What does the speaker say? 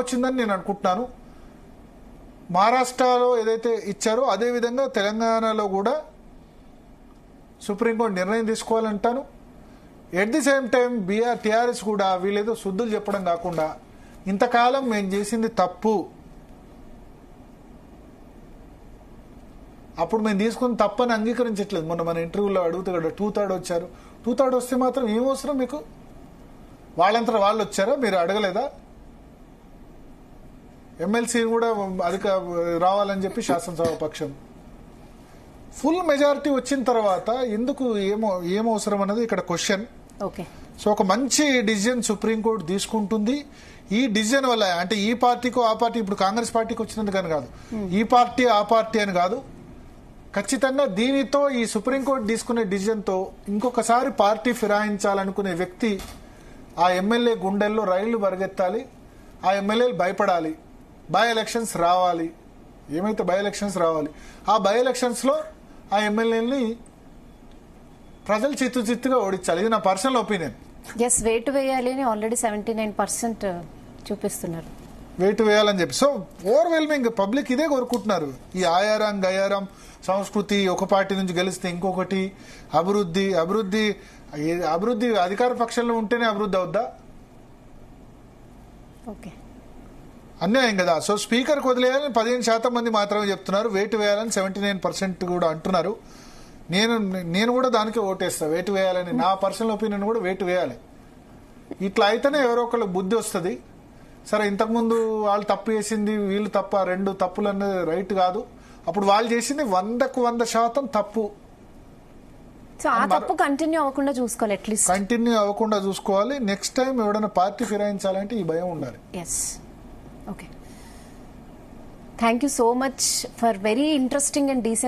వచ్చిందని నేను అనుకుంటున్నాను. మహారాష్ట్రలో ఏదైతే ఇచ్చారో అదే విధంగా తెలంగాణలో కూడా సుప్రీంకోర్టు నిర్ణయం తీసుకోవాలంటాను. At the same time TRS కూడా వీళ్ళేదో శుద్ధులు చెప్పడం కాకుండా ఇంతకాలం మేము చేసింది తప్పు, అప్పుడు మేము తీసుకుని తప్పని అంగీకరించట్లేదు. మొన్న మన ఇంటర్వ్యూలో అడుగుతూ కదా 2/3 వచ్చారు. 2/3 వస్తే మాత్రం ఏం అవసరం మీకు? వాళ్ళంతా వాళ్ళు వచ్చారా? మీరు అడగలేదా? ఎమ్మెల్సీ కూడా రావాలని చెప్పి శాసనసభ పక్షం ఫుల్ మెజారిటీ వచ్చిన తర్వాత ఎందుకు ఏం అవసరం అన్నది ఇక్కడ క్వశ్చన్. సో ఒక మంచి డిసిజన్ సుప్రీంకోర్టు తీసుకుంటుంది. ఈ డిసిజన్ వల్ల అంటే ఈ పార్టీకో ఆ పార్టీ, ఇప్పుడు కాంగ్రెస్ పార్టీకి వచ్చినందుకని కాదు, ఈ పార్టీ ఆ పార్టీ అని కాదు, ఖచ్చితంగా దీనితో ఈ సుప్రీంకోర్టు తీసుకునే డిసిజన్తో ఇంకొకసారి పార్టీ ఫిరాయించాలనుకునే వ్యక్తి ఆ ఎమ్మెల్యే గుండెల్లో రైళ్లు పరిగెత్తాలి, ఆ ఎమ్మెల్యేలు భయపడాలి, బై ఎలక్షన్స్ రావాలి, ఏమైతే బై ఎలక్షన్స్ రావాలి, ఆ బై ఎలక్షన్స్లో ఆ ఎమ్మెల్యేని ప్రజలు చిత్తుగా ఓడించాలి. ఇది నా పర్సనల్ ఒపీనియన్. వేటు వేయాలి అని ఆల్రెడీ 79% చూపిస్తున్నారు, వేటు వేయాలని చెప్పి. సో ఓవర్వెల్మింగ్ పబ్లిక్ ఇదే కోరుకుంటున్నారు. ఈ ఆయారం గయారం సంస్కృతి, ఒక పార్టీ నుంచి గెలిస్తే ఇంకొకటి, అభివృద్ధి అభివృద్ధి అభివృద్ధి అధికార పక్షంలో ఉంటేనే అభివృద్ధి అవుద్దా? అన్యాయం కదా. సో స్పీకర్కి వదిలేయాలని 15% మంది మాత్రమే చెప్తున్నారు, వేటు వేయాలని 79% కూడా అంటున్నారు. నేను కూడా దానికి ఓటేస్తా, వేటు వేయాలని. నా పర్సనల్ ఒపీనియన్ కూడా వేటు వేయాలి. ఇట్లా అయితేనే ఎవరో ఒకళ్ళకి బుద్ధి వస్తుంది. సరే ఇంతకుముందు వాళ్ళు తప్పు చేసింది, వీళ్ళు తప్ప, 2 తప్పులు అన్నది రైట్ కాదు. అప్పుడు వాళ్ళు చేసింది 100కు 100% తప్పు. కంటిన్యూ అవ్వకుండా చూసుకోవాలి, అట్లీస్ట్ కంటిన్యూ అవ్వకుండా చూసుకోవాలి. నెక్స్ట్ టైం ఎవడైనా పార్టీ ఫిరాయించాలంటే ఈ భయం ఉండాలి. Thank you so much for very interesting and decent